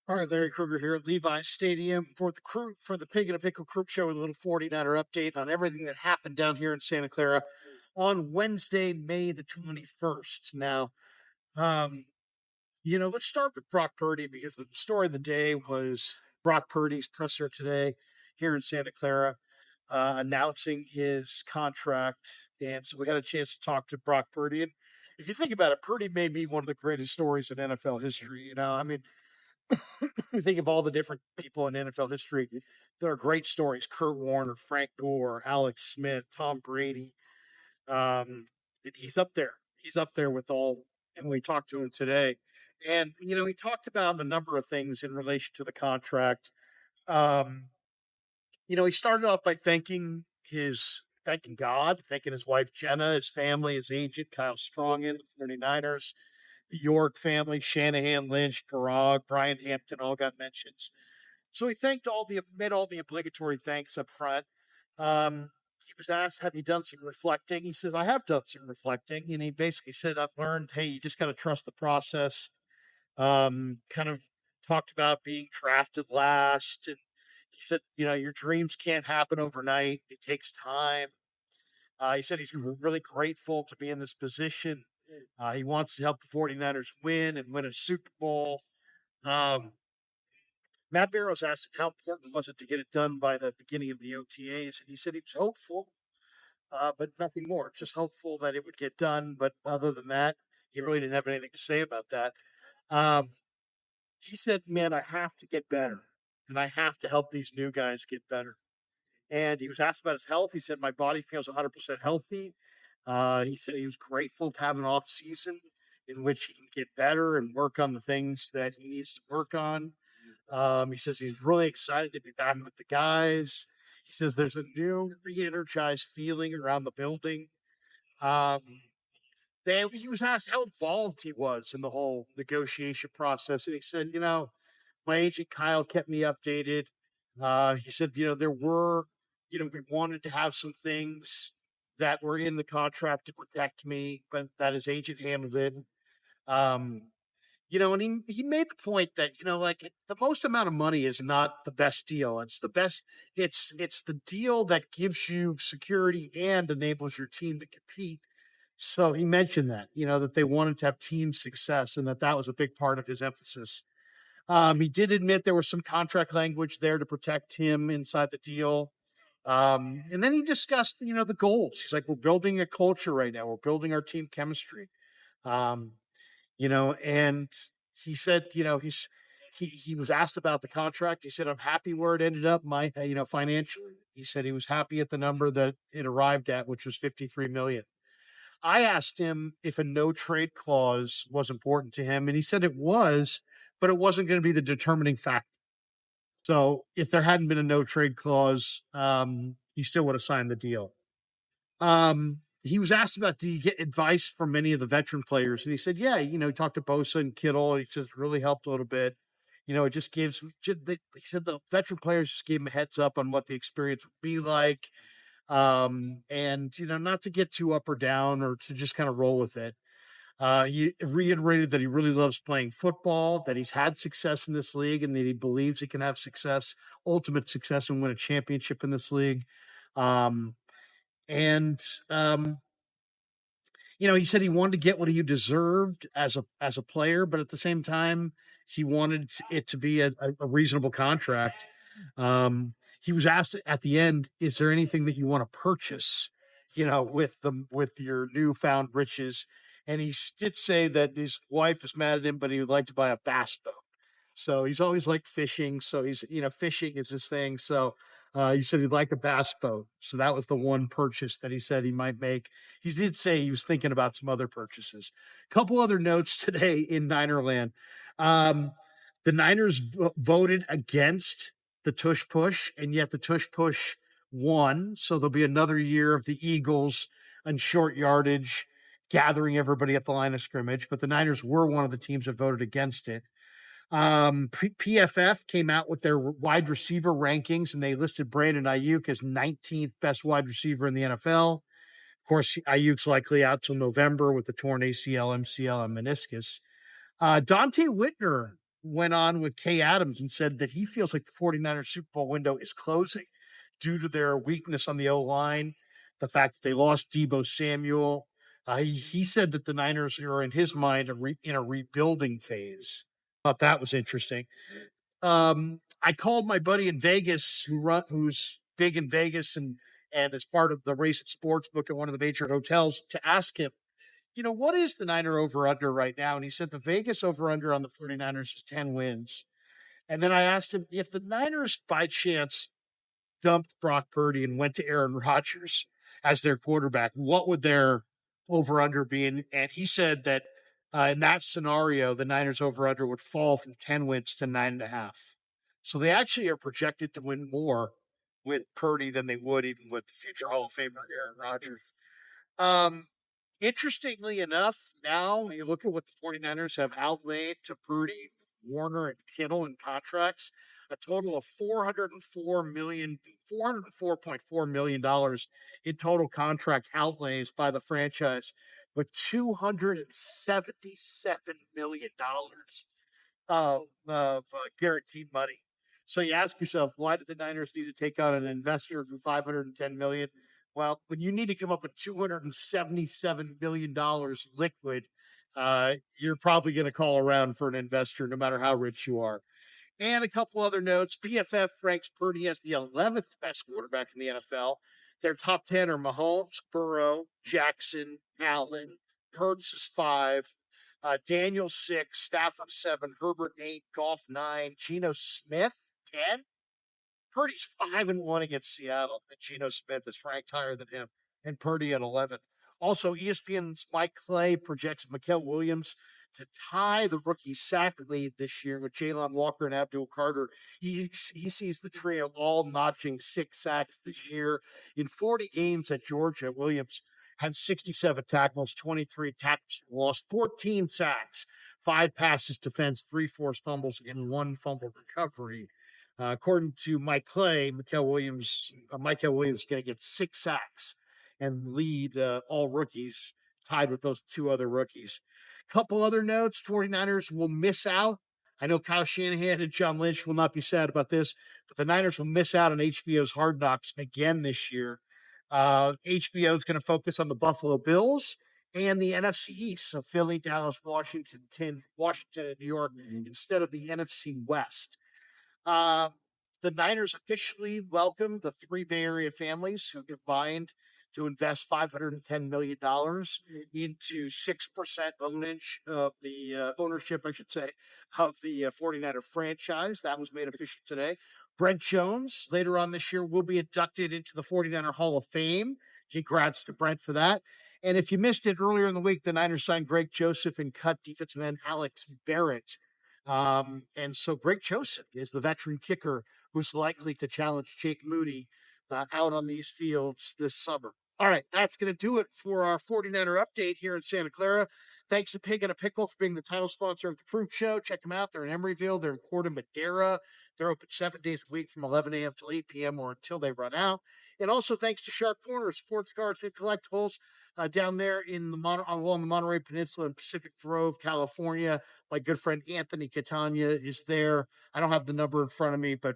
All right, Larry Kruger here at Levi's Stadium for the Pig and a Pickle Krueg Show with a little 49er update on everything that happened down here in Santa Clara on Wednesday, May the 21st. Now, um, let's start with Brock Purdy because the story of the day was Brock Purdy's presser today here in Santa Clara, announcing his contract. And so we had a chance to talk to Brock Purdy. And if you think about it, Purdy may be one of the greatest stories in NFL history. I mean, think of all the different people in NFL history. There are great stories: Kurt Warner, Frank Gore, Alex Smith, Tom Brady. He's up there. He's up there with all. And we talked to him today, and he talked about a number of things in relation to the contract. Um, he started off by thanking God, thanking his wife Jenna, his family, his agent Kyle Strongen, the 49ers, the York family, Shanahan, Lynch, Parag, Brian Hampton all got mentions. So he made all the obligatory thanks up front. He was asked, "Have you done some reflecting?" He says, "I have done some reflecting," and he basically said, "I've learned, hey, you just got to trust the process." Kind of talked about being drafted last, and he said, your dreams can't happen overnight. It takes time. He said he's really grateful to be in this position. He wants to help the 49ers win and win a Super Bowl. Um, Matt Barrows asked him how important was it to get it done by the beginning of the OTAs, and he said he was hopeful, but nothing more. Just hopeful that it would get done. But other than that, he really didn't have anything to say about that. Um, he said, "Man, I have to get better, and I have to help these new guys get better." And he was asked about his health. He said, "My body feels 100% healthy." He said he was grateful to have an off season in which he can get better and work on the things that he needs to work on. He says he's really excited to be back with the guys. He says there's a new re-energized feeling around the building. Um, he was asked how involved he was in the whole negotiation process, and he said, my agent Kyle kept me updated. He said, there were, we wanted to have some things that were in the contract to protect me, but that his agent handled it. Um, and he made the point that, like the most amount of money is not the best deal. It's the deal that gives you security and enables your team to compete. So he mentioned that, that they wanted to have team success and that was a big part of his emphasis. He did admit there was some contract language there to protect him inside the deal. And then he discussed, the goals. He's like, we're building a culture right now. We're building our team chemistry. Um, and he said, he was asked about the contract. He said, "I'm happy where it ended up, financially." He said he was happy at the number that it arrived at, which was 53 million. I asked him if a no trade clause was important to him, and he said it was, but it wasn't going to be the determining factor. So if there hadn't been a no trade clause, he still would have signed the deal. He was asked about, do you get advice from many of the veteran players? And he said, yeah, he talked to Bosa and Kittle, and he says it really helped a little bit. It just he said the veteran players just gave him a heads up on what the experience would be like. And, not to get too up or down or to just kind of roll with it. He reiterated that he really loves playing football, that he's had success in this league, and that he believes he can have ultimate success, and win a championship in this league. Um, and he said he wanted to get what he deserved as a player, but at the same time, he wanted it to be a reasonable contract. He was asked at the end, "Is there anything that you want to purchase, with your newfound riches?" And he did say that his wife is mad at him, but he would like to buy a bass boat. So he's always liked fishing. So fishing is his thing. So he said he'd like a bass boat. So that was the one purchase that he said he might make. He did say he was thinking about some other purchases. A couple other notes today in Ninerland. The Niners voted against the tush push, and yet the tush push won. So there'll be another year of the Eagles on short yardage, gathering everybody at the line of scrimmage. But the Niners were one of the teams that voted against it. PFF came out with their wide receiver rankings, and they listed Brandon Ayuk as 19th best wide receiver in the NFL. Of course, Ayuk's likely out till November with the torn ACL, MCL, and meniscus. Dante Whitner went on with Kay Adams and said that he feels like the 49ers Super Bowl window is closing due to their weakness on the O-line, the fact that they lost Deebo Samuel. He said that the Niners are, in his mind, in a rebuilding phase. Thought that was interesting. I called my buddy in Vegas who's big in Vegas and is part of the Race at Sportsbook at one of the major hotels to ask him, what is the Niner over under right now? And he said the Vegas over under on the 49ers is 10 wins. And then I asked him if the Niners by chance dumped Brock Purdy and went to Aaron Rodgers as their quarterback, what would their over under be? And he said that in that scenario, the Niners over under would fall from 10 wins to 9.5. So they actually are projected to win more with Purdy than they would even with the future Hall of Famer Aaron Rodgers. Um, Interestingly enough, now you look at what the 49ers have outlaid to Purdy, Warner, and Kittle in contracts, a total of $404.4 million in total contract outlays by the franchise, with $277 million of guaranteed money. So you ask yourself, why did the Niners need to take on an investor for $510 million? Well, when you need to come up with $277 million liquid, you're probably going to call around for an investor, no matter how rich you are. And a couple other notes. PFF ranks Purdy as the 11th best quarterback in the NFL. Their top 10 are Mahomes, Burrow, Jackson, Allen. Hurts is 5. Daniel 6, Stafford 7, Herbert 8, Goff 9, Geno Smith 10. Purdy's 5-1 against Seattle, and Geno Smith is ranked higher than him, and Purdy at 11. Also, ESPN's Mike Clay projects Mikael Williams to tie the rookie sack lead this year with Jalen Walker and Abdul Carter. He sees the trio all notching 6 sacks this year. In 40 games at Georgia, Williams had 67 tackles, 23 tackles lost, 14 sacks, 5 passes defense, 3 forced fumbles, and 1 fumble recovery. According to Mike Clay, Mikael Williams is going to get 6 sacks and lead all rookies, tied with those 2 other rookies. Couple other notes, 49ers will miss out. I know Kyle Shanahan and John Lynch will not be sad about this, but the Niners will miss out on HBO's Hard Knocks again this year. HBO is going to focus on the Buffalo Bills and the NFC East, so Philly, Dallas, Washington, and New York, instead of the NFC West. Uh, the Niners officially welcomed the 3 Bay Area families who combined to invest $510 million into 6% ownership, I should say, of the 49er franchise. That was made official today. Brent Jones, later on this year, will be inducted into the 49er Hall of Fame. Congrats to Brent for that. And if you missed it earlier in the week, the Niners signed Greg Joseph and cut defensive end Alex Barrett. And so Greg Joseph is the veteran kicker who's likely to challenge Jake Moody out on these fields this summer. All right, that's going to do it for our 49er update here in Santa Clara. Thanks to Pig and a Pickle for being the title sponsor of the Krueg Show. Check them out. They're in Emeryville. They're in Corte Madera. They're open 7 days a week from 11 a.m. till 8 p.m. or until they run out. And also thanks to Sharp Corner, sports cards and collectibles down there in along the Monterey Peninsula in Pacific Grove, California. My good friend Anthony Catania is there. I don't have the number in front of me, but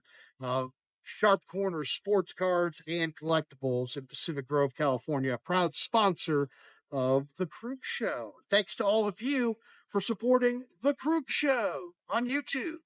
Sharp Corner sports cards and collectibles in Pacific Grove, California, a proud sponsor of the Krueg Show. Thanks to all of you for supporting the Krueg Show on YouTube.